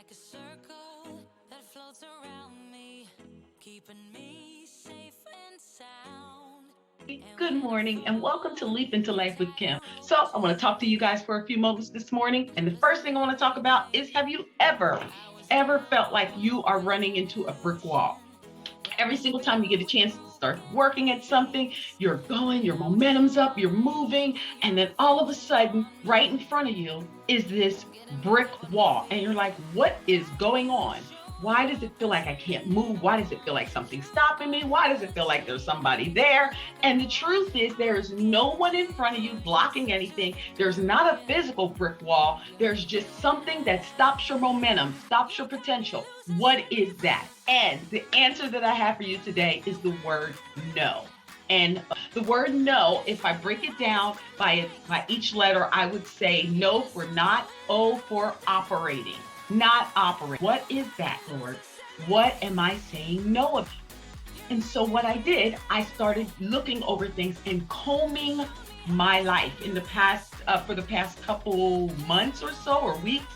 like a circle that floats around me, keeping me safe and sound. And Good when I morning and fall, welcome to Leap into you Life with try Kim. So, hold I want to talk to you guys for a few moments this morning. And the first thing I want to talk about is, have you I was ever felt like down you on are my running into a brick wall? knees, Every praying single for time you get a chance to you start working at something, to you're going, your see. momentum's up, you're moving, and then all of a sudden, right in front of you is this I'm getting brick older, wall. And you're like, what is going life is on? short, Why does it feel like I can't move? Why does it feel like something's stopping me? Why does it feel like there's somebody there? And the truth is, there is no one in front of you blocking anything. There's not a physical brick wall. There's just something that stops your momentum, stops your potential. What is that? And the answer that I have for you today is the word no. And the word no, if I break it down by each letter, I would say no for not, O for operating, not operate. What is that, Lord? What am I saying no about? And so what I did, I started looking over things and combing my life in the past, for the past couple months or so, or weeks,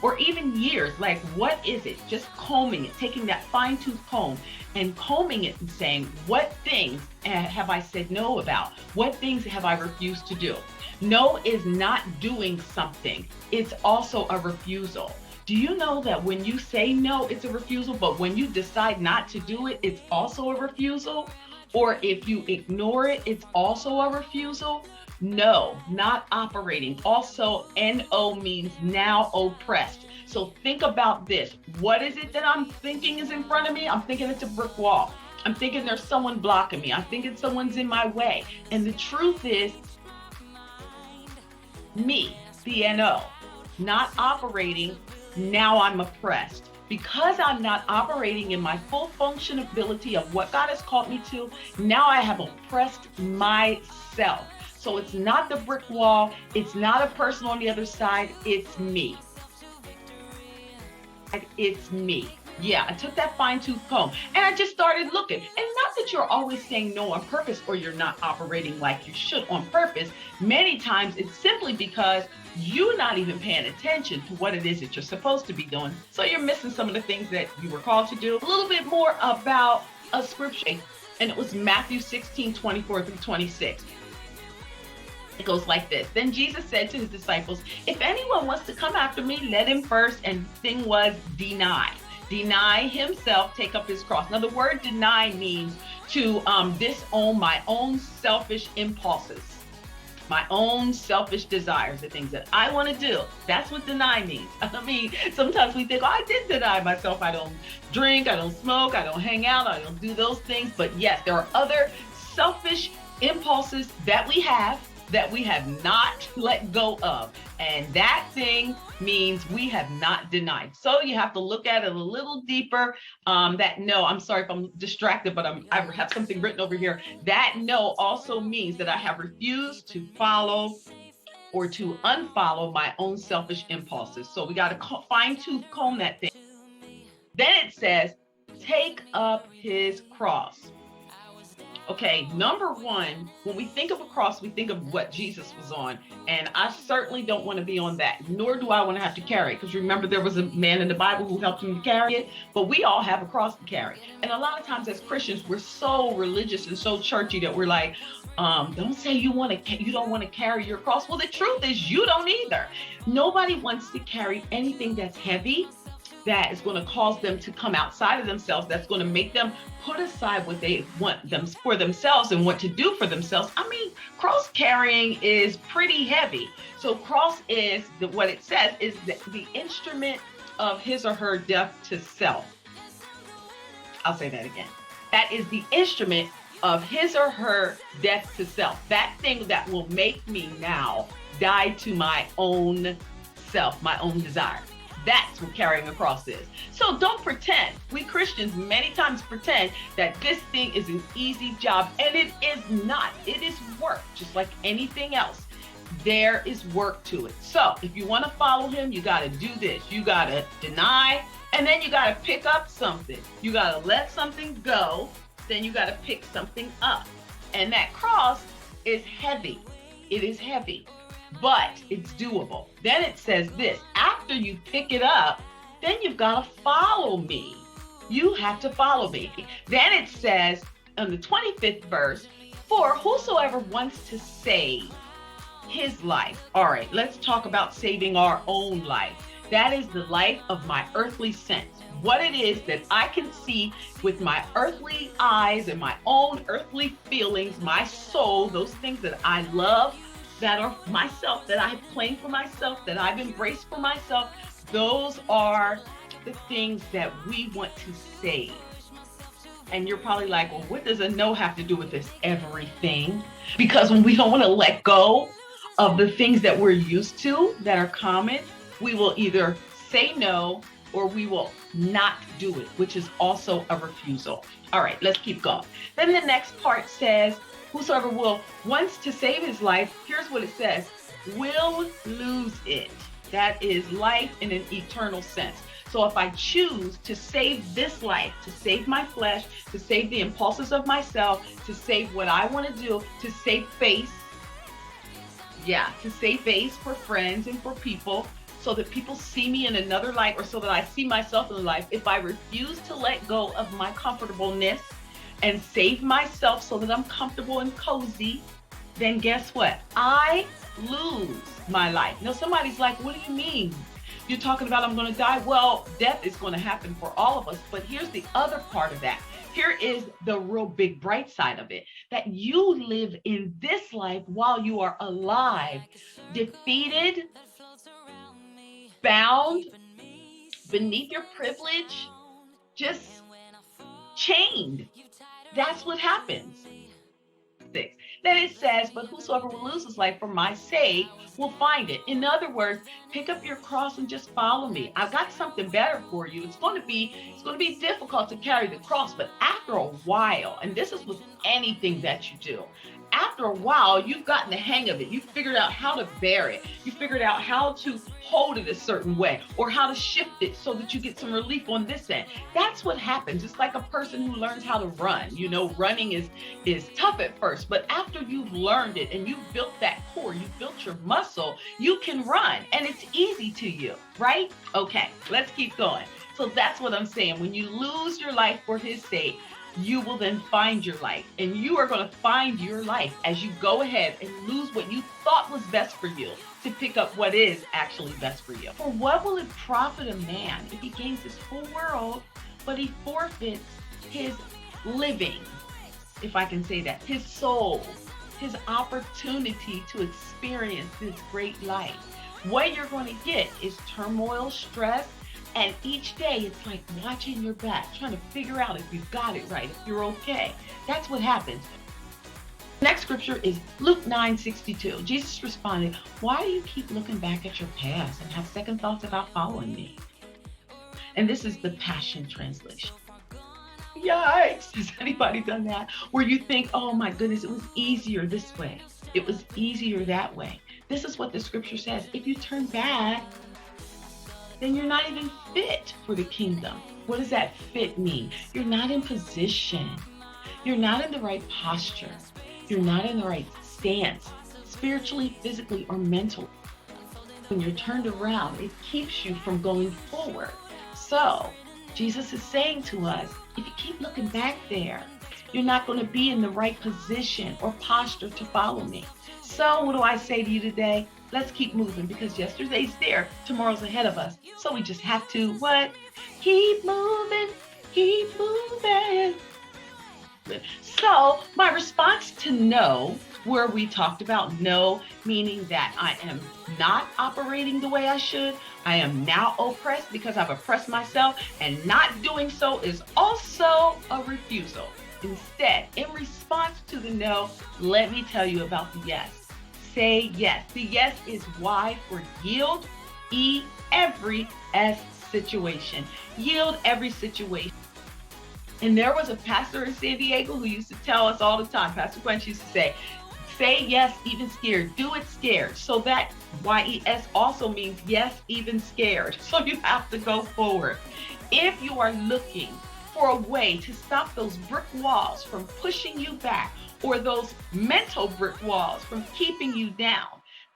or even years. Like, what is it? Just combing it, taking that fine tooth comb and combing it and saying, what things have I said no about? What things have I refused to do? No is not doing something. It's also a refusal. Do you know that when you say no, it's a refusal, but when you decide not to do it, it's also a refusal? Or if you ignore it, it's also a refusal? No, not operating. Also, NO means now oppressed. So think about this. What is it that I'm thinking is in front of me? I'm thinking it's a brick wall. I'm thinking there's someone blocking me. I'm thinking someone's in my way. And the truth is, me, the NO, not operating, now I'm oppressed. Because I'm not operating in my full functionability of what God has called me to, now I have oppressed myself. So it's not the brick wall, it's not a person on the other side, it's me. It's me. Yeah, I took that fine tooth comb and I just started looking. And not that you're always saying no on purpose or you're not operating like you should on purpose. Many times it's simply because you're not even paying attention to what it is that you're supposed to be doing. So you're missing some of the things that you were called to do. A little bit more about a scripture, and it was Matthew 16:24 through 26. It goes like this. Then Jesus said to his disciples, if anyone wants to come after me, let him first. And the thing was deny. Deny himself, take up his cross. Now, the word deny means to disown my own selfish impulses, my own selfish desires, the things that I want to do. That's what deny means. I mean, sometimes we think, oh, I did deny myself. I don't drink, I don't smoke, I don't hang out, I don't do those things. But yes, there are other selfish impulses that we have not let go of. And that thing means we have not denied. So you have to look at it a little deeper. That no, I'm sorry if I'm distracted, but I have something written over here. That no also means that I have refused to follow or to unfollow my own selfish impulses. So we got to fine tooth comb that thing. Then it says, take up his cross. Okay, number one, when we think of a cross, we think of what Jesus was on. And I certainly don't want to be on that, nor do I want to have to carry it. Because remember, there was a man in the Bible who helped him to carry it, but we all have a cross to carry. And a lot of times as Christians, we're so religious and so churchy that we're like, don't say you don't want to carry your cross. Well, the truth is you don't either. Nobody wants to carry anything that's heavy, that is going to cause them to come outside of themselves, that's going to make them put aside what they want them for themselves and what to do for themselves. I mean, cross carrying is pretty heavy. So cross is what it says is the instrument of his or her death to self. I'll say that again. That is the instrument of his or her death to self. That thing that will make me now die to my own self, my own desire. That's what carrying a cross is. So don't pretend. We Christians many times pretend that this thing is an easy job, and it is not. It is work, just like anything else. There is work to it. So if you want to follow him, you got to do this. You got to deny, and then you got to pick up something. You got to let something go, then you got to pick something up. And that cross is heavy. It is heavy, but it's doable. Then it says this, after you pick it up, then you've got to follow me. You have to follow me. Then it says in the 25th verse, for whosoever wants to save his life. All right, let's talk about saving our own life. That is the life of my earthly sense. What it is that I can see with my earthly eyes and my own earthly feelings, my soul, those things that I love, that are myself, that I have claimed for myself, that I've embraced for myself. Those are the things that we want to save. And you're probably like, well, what does a no have to do with this? Everything. Because when we don't want to let go of the things that we're used to that are common, we will either say no or we will not do it, which is also a refusal. All right, let's keep going. Then the next part says, whosoever wants to save his life, here's what it says, will lose it. That is life in an eternal sense. So if I choose to save this life, to save my flesh, to save the impulses of myself, to save what I want to do, to save face, to save face for friends and for people, so that people see me in another light, or so that I see myself in the life. If I refuse to let go of my comfortableness and save myself so that I'm comfortable and cozy, then guess what? I lose my life. Now somebody's like, what do you mean? You're talking about I'm going to die? Well, death is going to happen for all of us. But here's the other part of that. Here is the real big bright side of it, that you live in this life while you are alive, defeated, bound beneath your privilege, just chained. That's what happens. 6. Then it says, but whosoever will lose his life for my sake will find it. In other words, pick up your cross and just follow me. I've got something better for you. It's going to be difficult to carry the cross, but after a while, and this is with anything that you do, after a while, you've gotten the hang of it. You've figured out how to bear it. You figured out how to hold it a certain way, or how to shift it so that you get some relief on this end. That's what happens. It's like a person who learns how to run. You know, running is tough at first, but after you've learned it and you've built that core, you've built your muscle, you can run, and it's easy to you, right? Okay, let's keep going. So that's what I'm saying. When you lose your life for his sake, you will then find your life, and you are going to find your life as you go ahead and lose what you thought was best for you to pick up what is actually best for you. For what will it profit a man if he gains this whole world, but he forfeits his living, if I can say that, his soul, his opportunity to experience this great life? What you're going to get is turmoil, stress, and each day it's like watching your back, trying to figure out if you've got it right, if you're okay. That's what happens. Next scripture is Luke 9:62. Jesus responded, why do you keep looking back at your past and have second thoughts about following me? And this is the Passion Translation. Yikes, has anybody done that? Where you think, oh my goodness, it was easier this way. It was easier that way. This is what the scripture says. If you turn back, then you're not even fit for the kingdom. What does that fit mean? You're not in position. You're not in the right posture. You're not in the right stance, spiritually, physically, or mentally. When you're turned around, it keeps you from going forward. So Jesus is saying to us, if you keep looking back there, you're not going to be in the right position or posture to follow me. So what do I say to you today? Let's keep moving, because yesterday's there, tomorrow's ahead of us. So we just have to, what? Keep moving, keep moving. So my response to no, where we talked about no, meaning that I am not operating the way I should, I am now oppressed because I've oppressed myself, and not doing so is also a refusal. Instead, in response to the no, let me tell you about the yes. Say yes. The yes is Y for yield, E, every, S, situation. Yield every situation. And there was a pastor in San Diego who used to tell us all the time, Pastor Quench used to say yes, even scared. Do it scared. So that YES also means yes, even scared. So you have to go forward. If you are looking for a way to stop those brick walls from pushing you back, or those mental brick walls from keeping you down,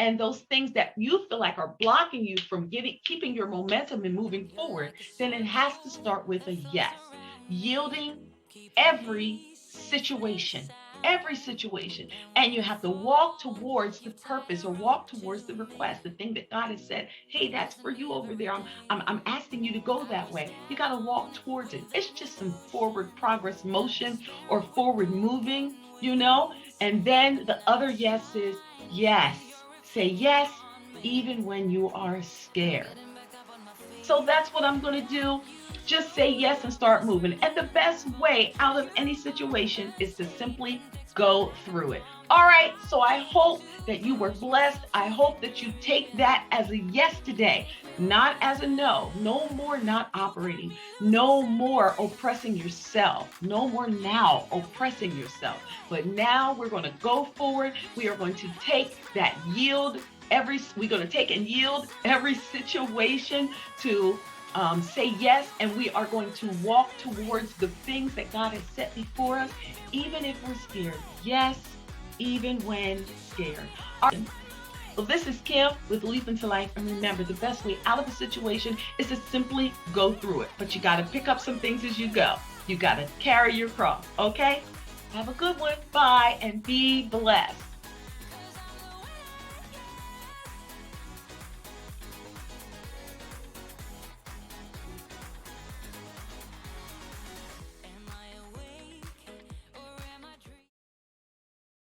and those things that you feel like are blocking you from keeping your momentum and moving forward, then it has to start with a yes. Yielding every situation, every situation. And you have to walk towards the purpose or walk towards the request, the thing that God has said, hey, that's for you over there. I'm asking you to go that way. You got to walk towards it. It's just some forward progress motion or forward moving, and then the other yes is yes. Say yes, even when you are scared. So that's what I'm going to do. Just say yes and start moving. And the best way out of any situation is to simply go through it. All right, so I hope that you were blessed. I hope that you take that as a yes today, not as a no. No more not operating. No more oppressing yourself. No more now oppressing yourself. But now we're going to go forward. We are going to take that we're going to take and yield every situation to say yes, and we are going to walk towards the things that God has set before us, even if we're scared. Yes, even when scared. All right. Well, this is Kim with Leap into Life, and remember, the best way out of a situation is to simply go through it. But you got to pick up some things as you go. You got to carry your cross, okay? Have a good one. Bye, and be blessed.